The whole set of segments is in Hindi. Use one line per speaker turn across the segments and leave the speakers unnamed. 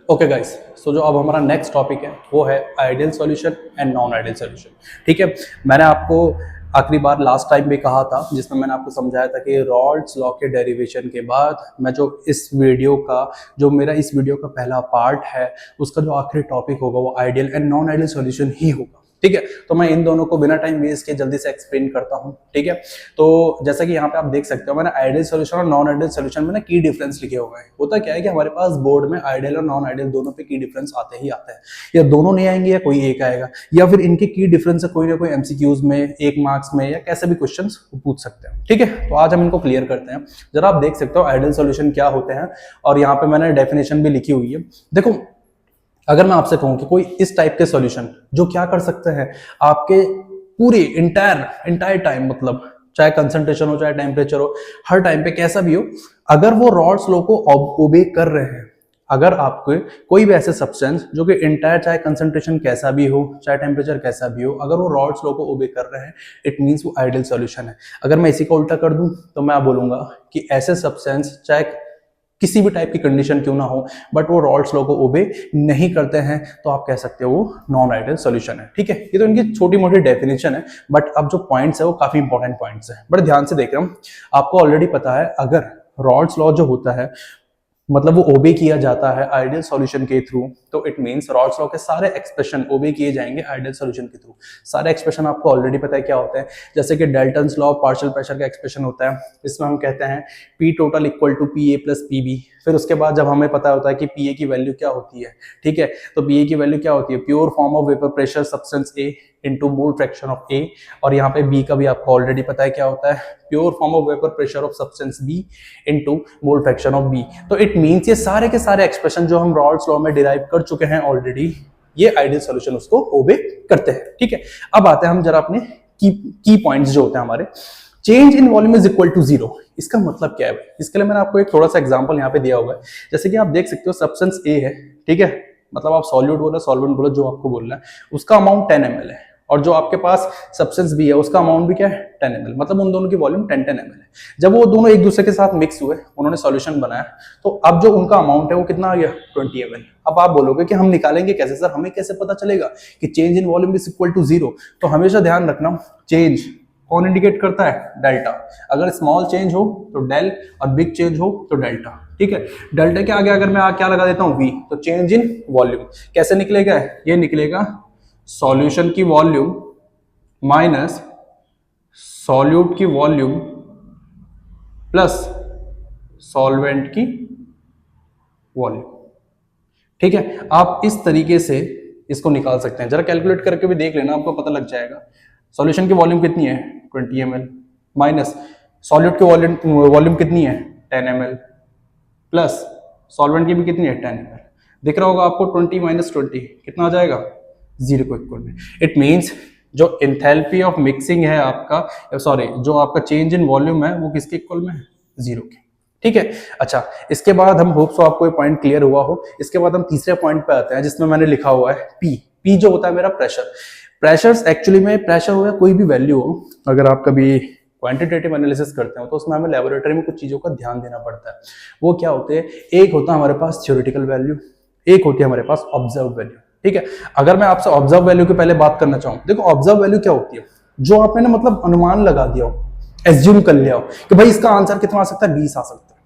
ओके गाइस, सो जो अब हमारा नेक्स्ट टॉपिक है वो है ideal solution and non ideal solution. ठीक है, मैंने आपको आखिरी बार लास्ट टाइम भी कहा था, जिसमें मैंने आपको समझाया था कि रॉल्स लॉ के डेरिवेशन के बाद मैं जो मेरा इस वीडियो का पहला पार्ट है, उसका जो आखिरी टॉपिक होगा वो ideal and non ideal solution ही होगा। ठीक है, तो मैं इन दोनों को बिना टाइम वेस्ट किए जल्दी से एक्सप्लेन करता हूं। ठीक है, तो जैसा कि यहाँ पे आप देख सकते हो, मैंने आइडियल सॉल्यूशन और नॉन आइडियल सॉल्यूशन में ना की डिफरेंस लिखे हुए हैं। होता क्या है कि हमारे पास बोर्ड में आइडियल और नॉन आइडियल दोनों पे की डिफरेंस आते ही आते हैं, या दोनों नहीं आएंगे या कोई एक आएगा, या फिर इनके की डिफरेंस कोई ना कोई एमसीक्यूज में, एक मार्क्स में, या कैसे भी क्वेश्चन पूछ सकते हैं। ठीक है, तो आज हम इनको क्लियर करते हैं। जरा आप देख सकते हो आइडियल सॉल्यूशन क्या होते हैं, और यहाँ पे मैंने डेफिनेशन भी लिखी हुई है। देखो, अगर मैं आपसे कहूं कि कोई इस टाइप के सॉल्यूशन जो क्या कर सकते हैं, आपके पूरे इंटायर टाइम, मतलब चाहे कंसंट्रेशन हो चाहे टेम्परेचर हो, हर टाइम पे कैसा भी हो, अगर वो रॉड्स लॉ को ओबे कर रहे हैं, अगर आपको कोई भी ऐसे सब्सटेंस जो कि इंटायर, चाहे कंसंट्रेशन कैसा भी हो चाहे टेम्परेचर कैसा भी हो, अगर वो रॉड्स लॉ को ओबे कर रहे हैं, इट मींस वो आइडियल सॉल्यूशन है। अगर मैं इसी को उल्टा कर दूं तो मैं बोलूंगा कि ऐसे सब्सटेंस चाहे किसी भी टाइप की कंडीशन क्यों ना हो, बट वो रॉल्स लॉ को ओबे नहीं करते हैं, तो आप कह सकते हो वो नॉन आइडियल सॉल्यूशन है। ठीक है, ये तो इनकी छोटी मोटी डेफिनेशन है, बट अब जो पॉइंट्स है वो काफी इंपॉर्टेंट पॉइंट्स है। बड़े ध्यान से देख रहा हूं, आपको ऑलरेडी पता है अगर रॉल्स लॉ जो होता है, मतलब वो ओबे किया जाता है आइडियल सॉल्यूशन के थ्रू, तो इट मींस रॉल्स लॉ के सारे एक्सप्रेशन ओबे किए जाएंगे आइडियल सॉल्यूशन के थ्रू। सारे एक्सप्रेशन आपको ऑलरेडी पता है क्या होते हैं, जैसे कि डेल्टन्स लॉ पार्शियल प्रेशर का एक्सप्रेशन होता है, इसमें हम कहते हैं P total equal to P A plus P B. फिर उसके बाद जब हमें पता होता है कि पी ए की वैल्यू क्या होती है, ठीक है, तो पी ए की वैल्यू क्या होती है, pure form of vapour pressure substance A into mole fraction of A, और यहाँ पे बी का भी आपको ऑलरेडी पता है क्या होता है, pure form of vapour pressure of substance B into mole fraction of B. तो इट मींस ये सारे के सारे एक्सप्रेशन जो हम रॉल्स लॉ में डिराइव कर चुके हैं ऑलरेडी, ये आइडियल सॉल्यूशन उसको ओबे करते हैं। ठीक है, अब आते हैं हम जरा अपने की पॉइंट्स जो होते हैं हमारे। Change in volume is equal to zero, इसका मतलब क्या है भाई? इसके लिए मैंने आपको एक थोड़ा सा एग्जांपल यहाँ पे दिया हुआ है। जैसे कि आप देख सकते हो सब्सटेंस ए है, ठीक है, मतलब आप सॉल्यूट बोलो सॉल्वेंट बोलो, जो आपको बोलना है, उसका अमाउंट 10 ml है, और जो आपके पास सब्सटेंस बी है उसका अमाउंट भी क्या है, 10 ml, मतलब उन दोनों की वॉल्यूम 10 10 ml है। जब वो दोनों एक दूसरे के साथ मिक्स हुए, उन्होंने सॉल्यूशन बनाया, तो अब जो उनका अमाउंट है वो कितना आ गया, 20 ml। अब आप बोलोगे कि हम निकालेंगे कैसे सर, हमें कैसे पता चलेगा कि change in volume is equal to zero? तो हमेशा ध्यान रखना, चेंज कौन इंडिकेट करता है, डेल्टा। अगर स्मॉल चेंज हो तो डेल, और बिग चेंज हो तो डेल्टा। ठीक है, डेल्टा के आगे अगर मैं क्या लगा देता हूं, वी, तो चेंज इन वॉल्यूम कैसे निकलेगा, ये निकलेगा सॉल्यूशन की वॉल्यूम माइनस सॉल्यूट की वॉल्यूम प्लस सॉल्वेंट की वॉल्यूम। ठीक है, आप इस तरीके से इसको निकाल सकते हैं। जरा कैलकुलेट करके भी देख लेना, आपको पता लग जाएगा। सॉल्यूशन की वॉल्यूम कितनी है, 20 ml, माइनस सॉल्यूट की वॉल्यूम कितनी है, 10 ml, प्लस सॉल्वेंट की भी कितनी है, 10 ml। दिख रहा होगा आपको, 20 माइनस 20 कितना आ जाएगा, जीरो को इक्वल में। इट मींस जो एंथैल्पी ऑफ मिक्सिंग है आपका, सॉरी, जो आपका चेंज इन वॉल्यूम है वो किसके इक्वल में है, जीरो के। ठीक है, अच्छा, इसके बाद हम होप सो आपको ये पॉइंट क्लियर हुआ हो। इसके बाद हम तीसरे पॉइंट पे आते हैं, जिसमें मैंने लिखा हुआ है पी। पी जो होता है मेरा प्रेशर। प्रेशर्स एक्चुअली में, प्रेशर हो या कोई भी वैल्यू हो, अगर आप कभी क्वांटिटेटिव एनालिसिस करते हो तो उसमें हमें लेबोरेटरी में कुछ चीजों का ध्यान देना पड़ता है। वो क्या होते हैं, एक होता है हमारे पास थ्योरेटिकल वैल्यू, एक होती है हमारे पास ऑब्जर्व वैल्यू। ठीक है, अगर मैं आपसे ऑब्जर्व वैल्यू के पहले बात करना चाहूं, देखो ऑब्जर्व वैल्यू क्या होती है, जो आपने ना मतलब अनुमान लगा दिया हो, एज्यूम कर लिया हो कि भाई इसका आंसर कितना आ सकता है, 20 आ सकता है।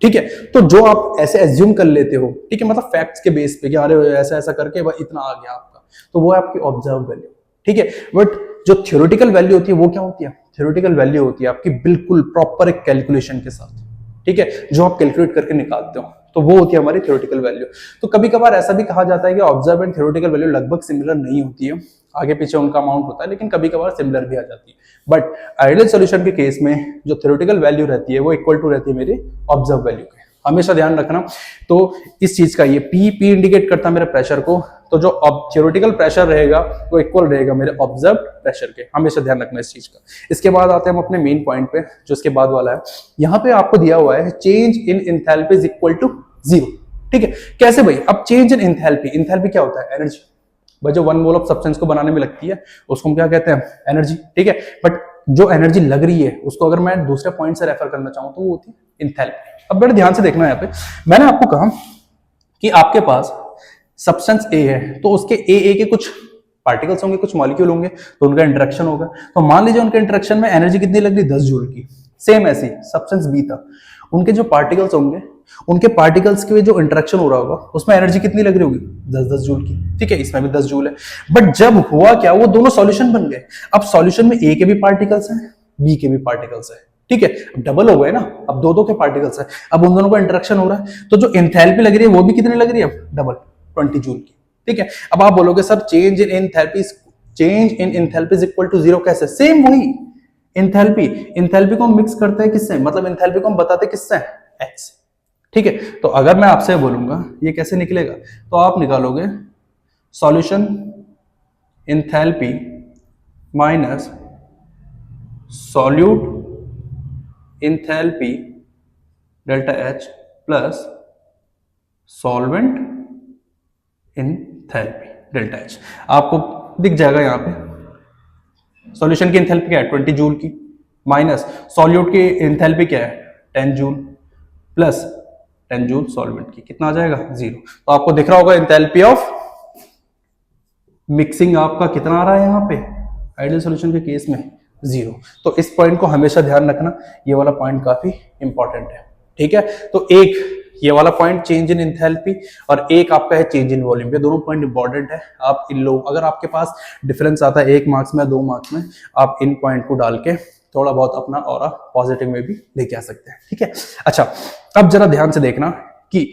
ठीक है, तो जो आप ऐसे एज्यूम कर लेते हो, ठीक है, मतलब फैक्ट्स के बेस पे कि अरे ऐसा ऐसा करके भाई इतना आ गया आपका, तो वो है आपकी ऑब्जर्व वैल्यू। ठीक है, बट जो थ्योरेटिकल वैल्यू होती है वो क्या होती है, थ्योरेटिकल वैल्यू होती है आपकी बिल्कुल प्रॉपर एक कैलकुलेशन के साथ। ठीक है, जो आप कैलकुलेट करके निकालते हो, तो वो होती है हमारी थ्योरेटिकल वैल्यू। तो कभी कभार ऐसा भी कहा जाता है कि ऑब्जर्व एंड थ्योरेटिकल वैल्यू लगभग सिमिलर नहीं होती है, आगे पीछे उनका अमाउंट होता है, लेकिन कभी कभार सिमिलर भी आ जाती है। बट आइडियल सॉल्यूशन के केस में जो थ्योरेटिकल वैल्यू रहती है वो इक्वल टू रहती है मेरी ऑब्जर्व वैल्यू के, हमेशा ध्यान रखना। तो इस चीज का ये पी इंडिकेट करता है मेरे प्रेशर को, तो जो थ्योरेटिकल प्रेशर रहेगा वो इक्वल रहेगा मेरे ऑब्जर्व प्रेशर के, हमेशा ध्यान रखना इस चीज का। इसके बाद आते हैं हम अपने मेन पॉइंट पे, जो इसके बाद वाला है। यहाँ पे आपको दिया हुआ है change in enthalpy is equal to zero. ठीक है, कैसे भाई? अब चेंज इन एंथैल्पी, एंथैल्पी क्या होता है, एनर्जी भाई, जो 1 मोल ऑफ सब्सटेंस को बनाने में लगती है उसको हम क्या कहते हैं, एनर्जी। ठीक है, बट जो एनर्जी लग रही है उसको अगर मैं दूसरे पॉइंट से रेफर करना चाहूं तो वो होती है एंथैल्पी। अब बड़े ध्यान से देखना, यहाँ पे मैंने आपको कहा कि आपके पास सब्सटेंस ए है तो उसके ए के कुछ पार्टिकल्स होंगे, कुछ मॉलिक्यूल होंगे, तो उनका इंटरेक्शन होगा। तो मान लीजिए उनके इंटरेक्शन में एनर्जी कितनी लग रही, 10 जूल की। सेम ऐसी सब्सटेंस बी था, उनके जो पार्टिकल्स होंगे, उनके पार्टिकल्स के जो इंटरेक्शन हो रहा होगा उसमें एनर्जी कितनी लग रही होगी, 10-10 जूल की। ठीक है, इसमें भी 10 जूल है। बट जब हुआ क्या, वो दोनों सॉल्यूशन बन गए। अब सॉल्यूशन में ए के भी पार्टिकल्स हैं, बी के भी पार्टिकल्स हैं। ठीक है, अब डबल हो गए ना, अब दो के पार्टिकल्स है, अब उन दोनों का इंटरेक्शन हो रहा है, तो जो एंथैल्पी लग रही है वो भी कितनी लग रही है, डबल, 20 जूल की। ठीक है, अब आप बोलोगे sir change in enthalpy is equal to 0 कैसे? सेम वही एंथैल्पी को हम मिक्स करते हैं किससे, मतलब एंथैल्पी को हम बताते हैं किससे, एक्स। ठीक है, तो अगर मैं आपसे बोलूंगा ये कैसे निकलेगा, तो आप निकालोगे solution enthalpy minus solute enthalpy delta H plus solvent enthalpy delta H. आपको दिख जाएगा यहां पे सॉल्यूशन की एंथैल्पी क्या है, 20 जूल की, माइनस सॉल्यूट की एंथैल्पी क्या है, 10 जूल, प्लस 10 जूल सॉल्वेंट की, कितना आ जाएगा, 0। तो आपको दिख रहा होगा एंथैल्पी ऑफ मिक्सिंग आपका कितना आ रहा है यहाँ पे, आइडियल सॉल्यूशन के केस में 0। तो इस पॉइंट को हमेशा ध्यान रखना, ये वाला पॉइंट काफी इंपॉर्टेंट है। ठीक है, तो एक ये वाला पॉइंट चेंज इन एंथैल्पी और एक आपका है चेंज इन वॉल्यूम, ये दोनों पॉइंट इंपॉर्टेंट है। आप इन लोग अगर आपके पास डिफरेंस आता है 1 मार्क्स में 2 मार्क्स में, आप इन पॉइंट को डाल के थोड़ा बहुत अपना ऑरा पॉजिटिव में भी लेके आ सकते हैं। ठीक है, अच्छा अब जरा ध्यान से देखना कि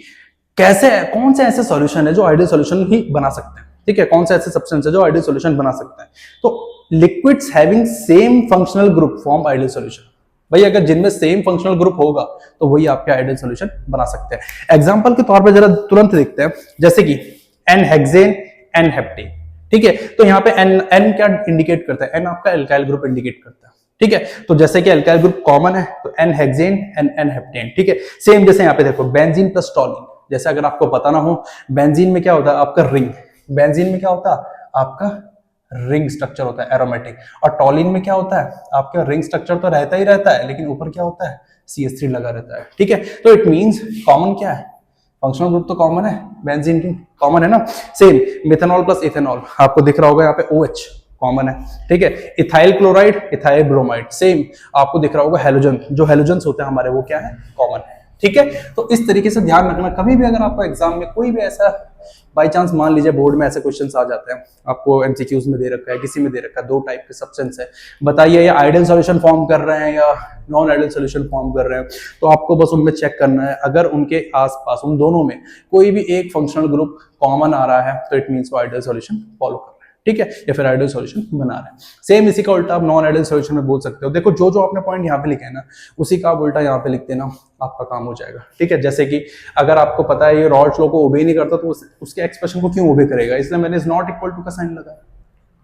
कैसे, कौन से ऐसे सॉल्यूशन है जो आइडियल सॉल्यूशन ही बना सकते हैं। ठीक है, कौन से ऐसे सब्सटेंस है जो आइडियल सॉल्यूशन बना सकते हैं। तो liquids having same functional group form ideal solution. भाई अगर जिनमें सेम फंक्शनल ग्रुप होगा तो वही आपके आइडियल सॉल्यूशन बना सकते हैं। एग्जांपल के तौर पे जरा तुरंत देखते हैं, जैसे कि एन हेक्सेन, एन हेप्टेन। ठीक है, तो यहाँ पे एन क्या इंडिकेट करता है, एन आपका एल्काइल ग्रुप इंडिकेट करता है। ठीक है, तो जैसे कि एल्काइल ग्रुप कॉमन है तो N hexane and N heptane. ठीक है, सेम जैसे यहाँ पे देखो बेंजीन प्लस टॉलिन, जैसे अगर आपको पता ना हो, बेंजीन में क्या होता है आपका रिंग, बेंजीन में क्या होता है आपका रिंग स्ट्रक्चर होता है एरोमेटिक, और टॉलिन में क्या होता है आपका रिंग स्ट्रक्चर तो रहता ही रहता है, लेकिन ऊपर क्या होता है CH3 लगा रहता है। ठीक है, तो इट मींस कॉमन क्या है, फंक्शनल ग्रुप तो कॉमन है, बेंजीन की कॉमन है ना। सेम मिथेनॉल प्लस इथेनॉल, आपको दिख रहा होगा यहाँ पे OH कॉमन है। ठीक है, ethyl chloride, ethyl bromide, same आपको दिख रहा होगा हेलोजन, जो हेलोजन्स होते हैं हमारे वो क्या है, कॉमन है। ठीक है, तो इस तरीके से ध्यान रखना, कभी भी अगर आपको एग्जाम में कोई भी ऐसा बाई चांस मान लीजिए बोर्ड में ऐसे क्वेश्चंस आ जाते हैं, आपको एमसीक्यूज में दे रखा है, किसी में दे रखा है 2 टाइप के सब्सटेंस है, बताइए ये आइडियल सॉल्यूशन फॉर्म कर रहे हैं या नॉन आइडियल सॉल्यूशन फॉर्म कर रहे हैं, तो आपको बस उनमें चेक करना है, अगर उनके आसपास उन दोनों में कोई भी एक फंक्शनल ग्रुप कॉमन आ रहा है तो इट मींस वो आइडियल सॉल्यूशन फॉलो कर, ठीक है, या फिर आइडियल सॉल्यूशन बना रहे हैं। सेम इसी का उल्टा आप नॉन आइडियल सॉल्यूशन में बोल सकते हो। देखो जो जो आपने पॉइंट यहाँ पे लिखे हैं ना, उसी का आप उल्टा यहाँ पे लिख देना, आपका काम हो जाएगा। ठीक है, जैसे कि अगर आपको पता है ये रॉल्स लॉ को ओबे नहीं करता तो उसके एक्सप्रेशन को क्यों ओबे करेगा, इसलिए मैंने इज नॉट इक्वल टू का साइन लगाया।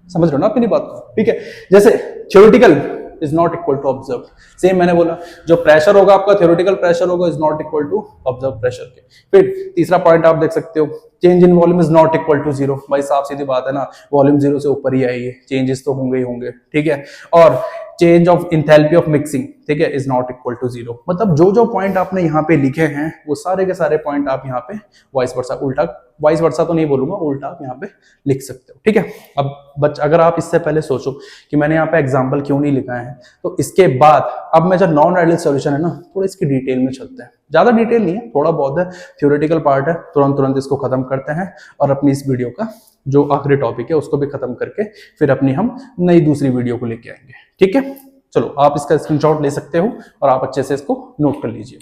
समझ रहे हो ना अपनी बात को? ठीक है, जैसे theoretical is not equal to observe, same मैंने बोला जो प्रेशर होगा आपका थ्योरेटिकल प्रेशर होगा is not equal to observe pressure के। फिर तीसरा पॉइंट आप देख सकते हो, change in volume is not equal to 0। भाई साफ सीधी बात है ना, वॉल्यूम 0 से ऊपर ही आएगी, चेंजेस तो होंगे ही होंगे। ठीक है, और change of enthalpy of mixing, ठीक है, इज नॉट इक्वल टू 0। मतलब जो जो पॉइंट आपने यहाँ पे लिखे हैं वो सारे के सारे पॉइंट आप यहाँ पे वाइस वर्सा, उल्टा वाइस वर्सा तो नहीं बोलूंगा, उल्टा आप यहाँ पे लिख सकते हो। ठीक है, अब अगर आप इससे पहले सोचो कि मैंने यहाँ पे एग्जाम्पल क्यों नहीं लिखा है, तो इसके बाद अब मैं जब नॉन आइडियल सॉल्यूशन है ना, थोड़ा इसकी डिटेल में चलते हैं। ज्यादा डिटेल नहीं है, थोड़ा बहुत है, थ्योरेटिकल पार्ट है, तुरंत इसको खत्म करते हैं और अपनी इस वीडियो का जो आखिरी टॉपिक है उसको भी खत्म करके फिर अपनी हम नई दूसरी वीडियो को लेके आएंगे। ठीक है, चलो आप इसका स्क्रीनशॉट ले सकते हो और आप अच्छे से इसको नोट कर लीजिए।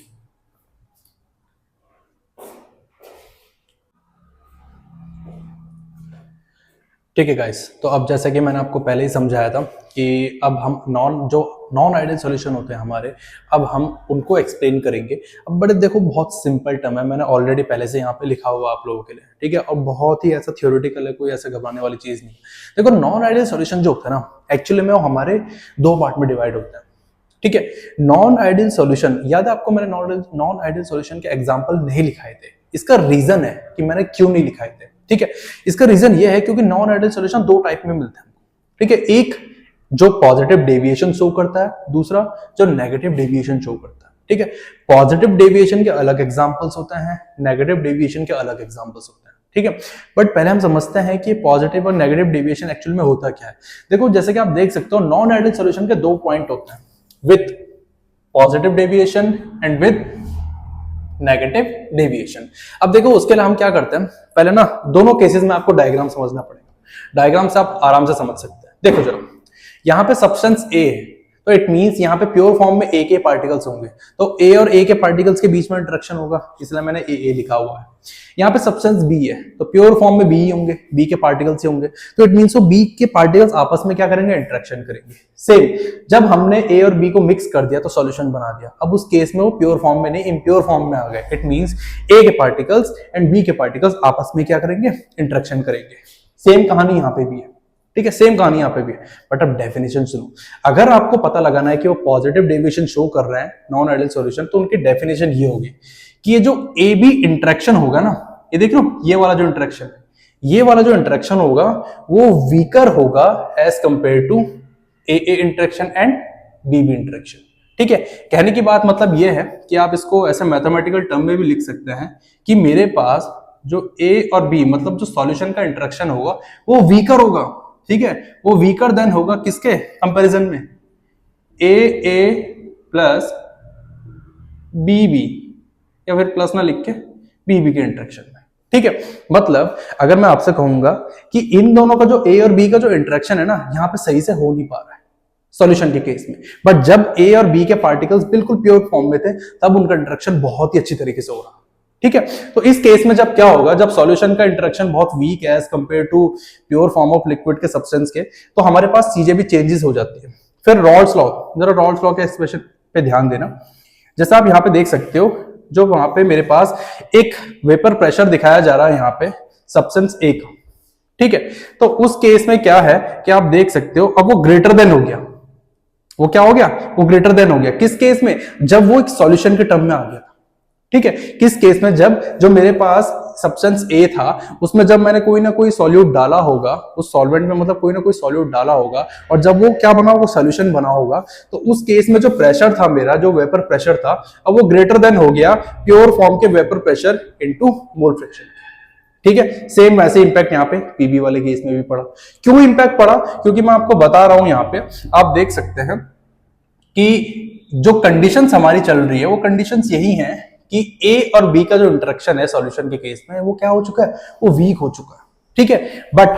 ठीक है गाइस, तो अब जैसा कि मैंने आपको पहले ही समझाया था कि अब हम नॉन आइडियल सॉल्यूशन होते हैं हमारे, अब हम उनको एक्सप्लेन करेंगे। अब बड़े देखो बहुत सिंपल टर्म है, मैंने ऑलरेडी पहले से यहाँ पे लिखा हुआ आप लोगों के लिए। ठीक है, और बहुत ही ऐसा थ्योरेटिकल है, कोई ऐसा घबराने वाली चीज नहीं। देखो नॉन आइडियल सॉल्यूशन जो होता है ना, एक्चुअली में वो हमारे 2 पार्ट में डिवाइड होता है। ठीक है, नॉन आइडियल सॉल्यूशन, याद है आपको मैंने नॉन आइडियल सॉल्यूशन के एग्जाम्पल नहीं लिखाए थे। इसका रीजन है कि मैंने क्यों नहीं लिखाए थे। ठीक है, इसका रीजन ये है क्योंकि नॉन आइडियल सॉल्यूशन 2 टाइप में मिलते हैं। ठीक है, एक जो पॉजिटिव डेविएशन शो करता है, दूसरा जो नेगेटिव डेविएशन शो करता है। ठीक है। पॉजिटिव डेविएशन के अलग एग्जांपल्स होते हैं, नेगेटिव डेविएशन के अलग एग्जांपल्स होते हैं, ठीक है। बट पहले हम समझते हैं कि पॉजिटिव और नेगेटिव डेविएशन एक्चुअल में होता क्या है। देखो जैसे कि आप देख सकते हो नॉन आइडियल सॉल्यूशन के दो पॉइंट होते हैं, with positive deviation and with negative deviation. अब देखो उसके लिए हम क्या करते हैं, पहले ना दोनों केसेस में आपको डायग्राम समझना पड़ेगा। डायग्राम से आप आराम से समझ सकते हैं। देखो जरा, यहाँ पे सब्सटेंस ए है, तो इट मींस यहाँ पे प्योर फॉर्म में ए के पार्टिकल्स होंगे, तो ए और ए के पार्टिकल्स के बीच में इंटरेक्शन होगा, इसलिए मैंने ए लिखा हुआ है। यहाँ पे सब्सटेंस बी है, तो प्योर फॉर्म में बी होंगे, बी के पार्टिकल्स ही होंगे, तो इट मींस वो बी के पार्टिकल्स आपस में क्या करेंगे, इंटरेक्शन करेंगे। सेम जब हमने ए और बी को मिक्स कर दिया तो सॉल्यूशन बना दिया, अब उस केस में वो प्योर फॉर्म में नहीं इम्प्योर फॉर्म में आ गए। इट मींस ए के पार्टिकल्स एंड बी के पार्टिकल्स आपस में क्या करेंगे, इंटरेक्शन करेंगे। सेम कहानी यहाँ पे भी है, ठीक है, सेम कहानी यहाँ पे भी है। बट अब डेफिनेशन सुनो, अगर आपको पता लगाना है कि वो पॉजिटिव डेविएशन शो कर रहे हैं नॉन आइडियल सॉल्यूशन, तो उनकी डेफिनेशन ये होगी कि ये जो ए बी इंटरेक्शन होगा ना, ये देख लो ये वाला जो इंटरेक्शन है, ये वाला जो इंटरेक्शन होगा वो वीकर होगा as compare to A interaction and B B interaction, ठीक है। कहने की बात मतलब ये है कि आप इसको ऐसे मैथमेटिकल टर्म में भी लिख सकते हैं कि मेरे पास जो ए और बी मतलब जो सॉल्यूशन का इंटरेक्शन होगा वो वीकर होगा, ठीक है, वो वीकर देन होगा किसके कंपैरिजन में, ए प्लस बी या फिर प्लस ना लिख के बी के इंटरेक्शन में, ठीक है। मतलब अगर मैं आपसे कहूंगा कि इन दोनों का जो ए और बी का जो इंटरेक्शन है ना, यहां पे सही से हो नहीं पा रहा है सॉल्यूशन के केस में, बट जब ए और बी के पार्टिकल्स बिल्कुल प्योर फॉर्म में थे तब उनका इंटरेक्शन बहुत ही अच्छी तरीके से हो रहा, ठीक है। तो इस केस में जब क्या होगा, जब सॉल्यूशन का इंटरेक्शन बहुत वीक है as compare to pure form of liquid के सब्सटेंस के, तो हमारे पास चीजें भी चेंजेस हो जाती है। फिर रॉल्स लॉ, जरा रॉल्स लॉ के एक्सप्रेशन पे ध्यान देना। जैसा आप यहाँ पे देख सकते हो, जो वहां पे मेरे पास एक वेपर प्रेशर दिखाया जा रहा है यहाँ पे सब्सटेंस ए का, ठीक है। तो उस केस में क्या है कि आप देख सकते हो अब वो ग्रेटर देन हो गया, वो क्या हो गया, वो ग्रेटर देन हो गया। किस केस में, जब वो एक सॉल्यूशन के टर्म में आ गया, ठीक है। किस केस में, जब जो मेरे पास सब्सटेंस ए था उसमें जब मैंने कोई ना कोई सॉल्यूट डाला होगा, उस सॉल्वेंट में मतलब कोई ना कोई सॉल्यूट डाला होगा, और जब वो क्या बना होगा, सॉल्यूशन बना होगा, तो उस केस में जो प्रेशर था मेरा, जो वेपर प्रेशर था, अब वो ग्रेटर देन हो गया प्योर फॉर्म के vapour pressure into mole fraction, ठीक है। सेम वैसे इंपैक्ट यहाँ पे पीबी वाले केस में भी पड़ा। क्यों इंपैक्ट पड़ा, क्योंकि मैं आपको बता रहा हूं, यहाँ पे आप देख सकते हैं कि जो कंडीशंस हमारी चल रही है वो कंडीशंस यही हैं कि ए और बी का जो इंटरेक्शन है सॉल्यूशन के केस में वो क्या हो चुका है, वो वीक हो चुका है, ठीक है। बट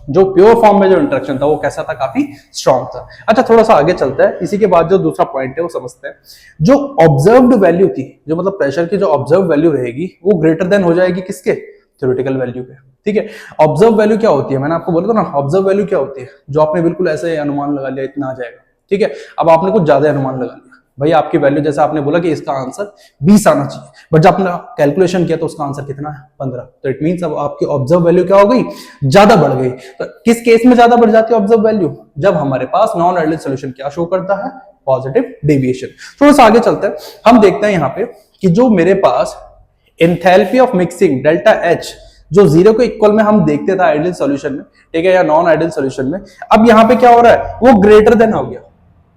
जो प्योर फॉर्म में जो इंटरेक्शन था वो कैसा था, काफी स्ट्रॉन्ग था। अच्छा थोड़ा सा आगे चलता है, इसी के बाद जो दूसरा पॉइंट है वो समझते हैं। जो ऑब्जर्व्ड वैल्यू थी, जो मतलब प्रेशर की जो ऑब्जर्व वैल्यू रहेगी वो ग्रेटर देन हो जाएगी किसके, थ्योरेटिकल वैल्यू पे, ठीक है। ऑब्जर्व वैल्यू क्या होती है, मैंने आपको बोला था ना, ऑब्जर्व वैल्यू क्या होती है, जो आपने बिल्कुल ऐसे अनुमान लगा लिया इतना आ जाएगा, ठीक है। अब आपने कुछ ज्यादा अनुमान लगा लिया, भाई आपकी वैल्यू जैसे आपने बोला कि इसका आंसर 20 आना चाहिए, बट जब आपने कैलकुलेशन किया तो उसका आंसर कितना है, 15, तो इट मींस अब आपकी ऑब्जर्व वैल्यू क्या हो गई, ज्यादा बढ़ गई। तो किस केस में ज्यादा बढ़ जाती है ऑब्जर्व वैल्यू, जब हमारे पास नॉन आइडियल सॉल्यूशन क्या शो करता है, पॉजिटिव डेविएशन। थोड़ा सा आगे चलते हैं, हम देखते हैं यहाँ पे कि जो मेरे पास enthalpy of mixing delta H, जो जीरो के इक्वल में हम देखते थे आइडियल सॉल्यूशन में, ठीक है, या नॉन आइडियल सॉल्यूशन में, अब यहाँ पे क्या हो रहा है, वो ग्रेटर देन हो गया।